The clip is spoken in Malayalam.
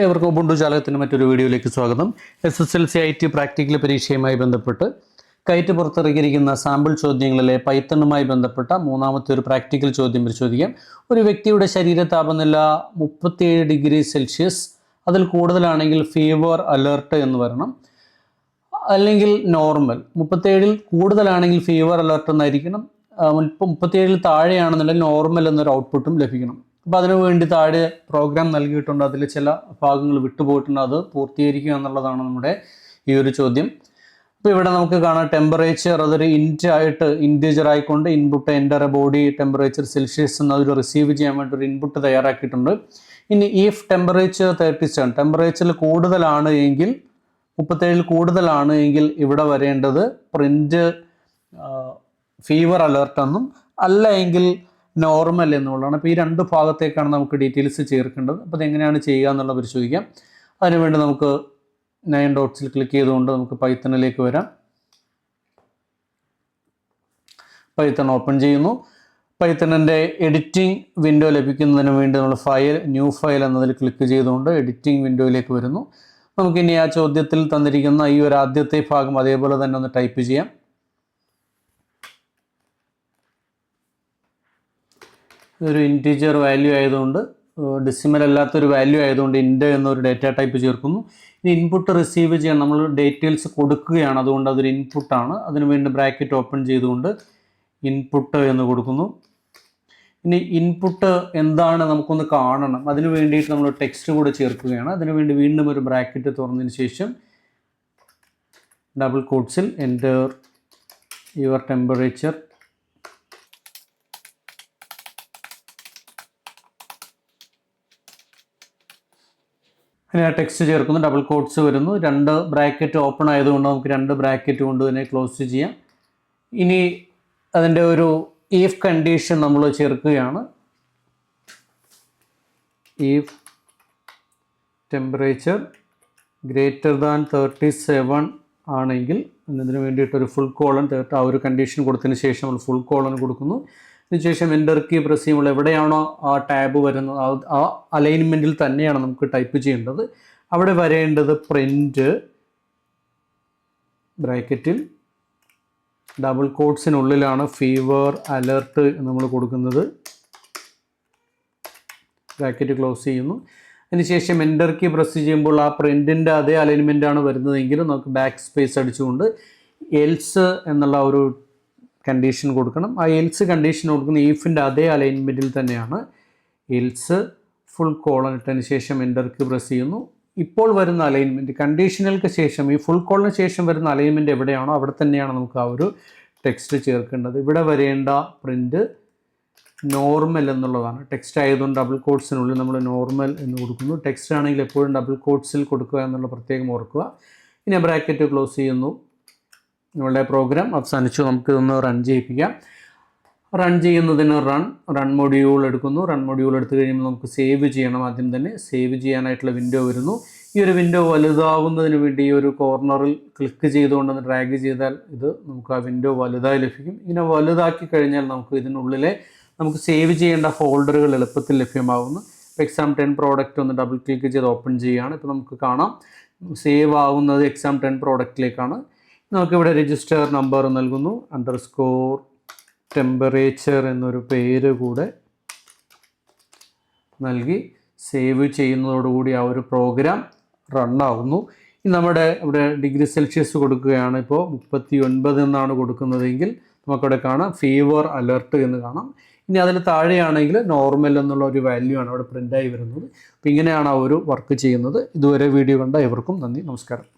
ഏവർക്കും ഉബുണ്ടു ജാലകത്തിൻ്റെ മറ്റൊരു വീഡിയോയിലേക്ക് സ്വാഗതം. SSLC IT പ്രാക്ടിക്കൽ പരീക്ഷയുമായി ബന്ധപ്പെട്ട് കൈറ്റ് പുറത്തിറക്കിയിരിക്കുന്ന സാമ്പിൾ ചോദ്യങ്ങളിലെ പൈത്തണുമായി ബന്ധപ്പെട്ട മൂന്നാമത്തെ ഒരു പ്രാക്ടിക്കൽ ചോദ്യം പരിശോധിക്കാം. ഒരു വ്യക്തിയുടെ ശരീര താപനില 37 ഡിഗ്രി സെൽഷ്യസ് അതിൽ കൂടുതലാണെങ്കിൽ ഫീവർ അലേർട്ട് എന്ന് വരണം, അല്ലെങ്കിൽ നോർമൽ. 37 കൂടുതലാണെങ്കിൽ ഫീവർ അലേർട്ട് എന്നായിരിക്കണം, 37 താഴെയാണെന്നുണ്ടെങ്കിൽ നോർമൽ എന്നൊരു ഔട്ട്പുട്ടും ലഭിക്കണം. അപ്പോൾ അതിനു വേണ്ടി താഴെ പ്രോഗ്രാം നൽകിയിട്ടുണ്ട്, അതിൽ ചില ഭാഗങ്ങൾ വിട്ടുപോയിട്ടുണ്ട്, അത് പൂർത്തീകരിക്കുക എന്നുള്ളതാണ് നമ്മുടെ ഈ ഒരു ചോദ്യം. അപ്പോൾ ഇവിടെ നമുക്ക് കാണാം ടെമ്പറേച്ചർ അതൊരു ഇൻറ്റീജർ ആയിക്കൊണ്ട് input enter body temperature celsius എന്നതൊരു റിസീവ് ചെയ്യാൻ വേണ്ടി ഒരു ഇൻപുട്ട് തയ്യാറാക്കിയിട്ടുണ്ട്. ഇനി ഇഫ് ടെമ്പറേച്ചർ 37 ടെമ്പറേച്ചറിൽ കൂടുതലാണ് എങ്കിൽ 37 കൂടുതലാണ് എങ്കിൽ ഇവിടെ വരേണ്ടത് പ്രിൻ്റ് ഫീവർ അലേർട്ട് എന്നും അല്ല എങ്കിൽ നോർമൽ എന്നുള്ളതാണ്. അപ്പോൾ ഈ രണ്ട് ഭാഗത്തേക്കാണ് നമുക്ക് ഡീറ്റെയിൽസ് ചേർക്കേണ്ടത്. അപ്പോൾ അതെങ്ങനെയാണ് ചെയ്യുക എന്നുള്ളത് പരിശോധിക്കാം. അതിനുവേണ്ടി നമുക്ക് 9 ഡോട്ട്സിൽ ക്ലിക്ക് ചെയ്തുകൊണ്ട് നമുക്ക് പൈത്തണിലേക്ക് വരാം. പൈത്തൺ ഓപ്പൺ ചെയ്യുന്നു. പൈത്തണിൻ്റെ എഡിറ്റിംഗ് വിൻഡോ ലഭിക്കുന്നതിന് വേണ്ടി നമ്മൾ ന്യൂ ഫയൽ എന്നതിൽ ക്ലിക്ക് ചെയ്തുകൊണ്ട് എഡിറ്റിംഗ് വിൻഡോയിലേക്ക് വരുന്നു. നമുക്കിനി ആ ചോദ്യത്തിൽ തന്നിരിക്കുന്ന ഈ ഒരു ആദ്യത്തെ ഭാഗം അതേപോലെ തന്നെ ഒന്ന് ടൈപ്പ് ചെയ്യാം. ഇതൊരു ഇൻറ്റീജർ വാല്യൂ ആയതുകൊണ്ട്, ഡെസിമൽ അല്ലാത്തൊരു വാല്യൂ ആയതുകൊണ്ട് ഇൻറ്റ് എന്നൊരു ഡേറ്റ ടൈപ്പ് ചേർക്കുന്നു. ഇനി ഇൻപുട്ട് റിസീവ് ചെയ്യാൻ നമ്മൾ ഡീറ്റെയിൽസ് കൊടുക്കുകയാണ്, അതുകൊണ്ട് അതൊരു ഇൻപുട്ടാണ്. അതിനുവേണ്ടി ബ്രാക്കറ്റ് ഓപ്പൺ ചെയ്തുകൊണ്ട് ഇൻപുട്ട് എന്ന് കൊടുക്കുന്നു. ഇനി ഇൻപുട്ട് എന്താണ് നമുക്കൊന്ന് കാണണം, അതിന് വേണ്ടിയിട്ട് നമ്മൾ ടെക്സ്റ്റ് കൂടെ ചേർക്കുകയാണ്. അതിനുവേണ്ടി വീണ്ടും ഒരു ബ്രാക്കറ്റ് തുറന്നതിന് ശേഷം ഡബിൾ കോട്ട്സിൽ എൻ്റർ യുവർ ടെമ്പറേച്ചർ ഇനി ആ ടെക്സ്റ്റ് ചേർക്കുന്നു. ഡബിൾ കോട്ട്സ് വരുന്നു. 2 ബ്രാക്കറ്റ് ഓപ്പൺ ആയതുകൊണ്ട് നമുക്ക് 2 ബ്രാക്കറ്റ് കൊണ്ട് തന്നെ ക്ലോസ് ചെയ്യാം. ഇനി അതിൻ്റെ ഒരു ഇഫ് കണ്ടീഷൻ നമ്മൾ ചേർക്കുകയാണ്. ഇഫ് ടെമ്പറേച്ചർ ഗ്രേറ്റർ ദാൻ 37 ആണെങ്കിൽ അതിന് വേണ്ടിയിട്ടൊരു ഫുൾ കോളൻ ആ ഒരു കണ്ടീഷൻ കൊടുത്തതിന് ശേഷം നമ്മൾ ഫുൾ കോളൻ കൊടുക്കുന്നു. അതിനുശേഷം എൻ്റർ കീ പ്രസ് ചെയ്യുമ്പോൾ എവിടെയാണോ ആ ടാബ് വരുന്നത് ആ അലൈൻമെൻറ്റിൽ തന്നെയാണ് നമുക്ക് ടൈപ്പ് ചെയ്യേണ്ടത്. അവിടെ വരേണ്ടത് പ്രിൻ്റ് ബ്രാക്കറ്റിൽ ഡബിൾ കോട്ട്സിനുള്ളിലാണ് ഫീവർ അലേർട്ട് നമ്മൾ കൊടുക്കുന്നത്. ബ്രാക്കറ്റ് ക്ലോസ് ചെയ്യുന്നു. അതിനുശേഷം എൻ്റർ കീ പ്രസ് ചെയ്യുമ്പോൾ ആ പ്രിൻറ്റിൻ്റെ അതേ അലൈൻമെൻറ്റാണ് വരുന്നതെങ്കിലും നമുക്ക് ബാക്ക് സ്പേസ് അടിച്ചുകൊണ്ട് എൽസ് എന്നുള്ള ഒരു കണ്ടീഷൻ കൊടുക്കണം. ആ എൽസ് കണ്ടീഷൻ കൊടുക്കുന്ന ഈഫിൻ്റെ അതേ അലൈൻമെൻറ്റിൽ തന്നെയാണ്. എൽസ് ഫുൾ കോളൻ ഇട്ടതിന് ശേഷം എൻ്റർ കീ പ്രസ് ചെയ്യുന്നു. ഇപ്പോൾ വരുന്ന അലൈൻമെൻറ്റ് കണ്ടീഷണൽക്ക് ശേഷം ഈ ഫുൾ കോളിന് ശേഷം വരുന്ന അലൈൻമെൻറ്റ് എവിടെയാണോ അവിടെ തന്നെയാണ് നമുക്ക് ആ ഒരു ടെക്സ്റ്റ് ചേർക്കേണ്ടത്. ഇവിടെ വരേണ്ട പ്രിൻ്റ് നോർമൽ എന്നുള്ളതാണ്. ടെക്സ്റ്റ് ആയതുകൊണ്ട് ഡബിൾ കോട്ട്സിനുള്ളിൽ നമ്മൾ നോർമൽ എന്ന് കൊടുക്കുന്നു. ടെക്സ്റ്റ് ആണെങ്കിൽ എപ്പോഴും ഡബിൾ കോട്ട്സിൽ കൊടുക്കുക എന്നുള്ള പ്രത്യേകം ഓർക്കുക. ഇനി ബ്രാക്കറ്റ് ക്ലോസ് ചെയ്യുന്നു. നമ്മളുടെ പ്രോഗ്രാം അവസാനിച്ചു. നമുക്കിതൊന്ന് റൺ ചെയ്യിപ്പിക്കാം. റൺ ചെയ്യുന്നതിന് റൺ മൊഡ്യൂൾ എടുക്കുന്നു. റൺ മൊഡ്യൂൾ എടുത്തു കഴിയുമ്പോൾ നമുക്ക് സേവ് ചെയ്യണം. ആദ്യം തന്നെ സേവ് ചെയ്യാനായിട്ടുള്ള വിൻഡോ വരുന്നു. ഈ ഒരു വിൻഡോ വലുതാവുന്നതിന് വേണ്ടി ഈ ഒരു കോർണറിൽ ക്ലിക്ക് ചെയ്തുകൊണ്ടൊന്ന് ഡ്രാഗ് ചെയ്താൽ ഇത് നമുക്ക് ആ വിൻഡോ വലുതായി ലഭിക്കും. ഇങ്ങനെ വലുതാക്കി കഴിഞ്ഞാൽ നമുക്ക് ഇതിനുള്ളിലെ നമുക്ക് സേവ് ചെയ്യേണ്ട ഫോൾഡറുകൾ എളുപ്പത്തിൽ ലഭ്യമാകുന്നു. ഇപ്പോൾ exam10 പ്രോഡക്റ്റ് ഒന്ന് ഡബിൾ ക്ലിക്ക് ചെയ്ത് ഓപ്പൺ ചെയ്യുകയാണ്. ഇപ്പോൾ നമുക്ക് കാണാം സേവ് ആവുന്നത് exam10 പ്രോഡക്റ്റിലേക്കാണ്. നമുക്കിവിടെ രജിസ്റ്റർ നമ്പർ നൽകുന്നു. അണ്ടർസ്കോർ ടെമ്പറേച്ചർ എന്നൊരു പേര് കൂടെ നൽകി സേവ് ചെയ്യുന്നതോടുകൂടി ആ ഒരു പ്രോഗ്രാം റണ്ണാവുന്നു. ഇനി നമ്മുടെ ഇവിടെ ഡിഗ്രി സെൽഷ്യസ് കൊടുക്കുകയാണ്. ഇപ്പോൾ 39 എന്നാണ് കൊടുക്കുന്നതെങ്കിൽ നമുക്കവിടെ കാണാം ഫീവർ അലേർട്ട് എന്ന് കാണാം. ഇനി അതിന് താഴെയാണെങ്കിൽ നോർമൽ എന്നുള്ള ഒരു വാല്യൂ ആണ് അവിടെ പ്രിൻ്റായി വരുന്നത്. അപ്പോൾ ഇങ്ങനെയാണ് ആ ഒരു വർക്ക് ചെയ്യുന്നത്. ഇതുവരെ വീഡിയോ കണ്ട ഏവർക്കും നന്ദി, നമസ്കാരം.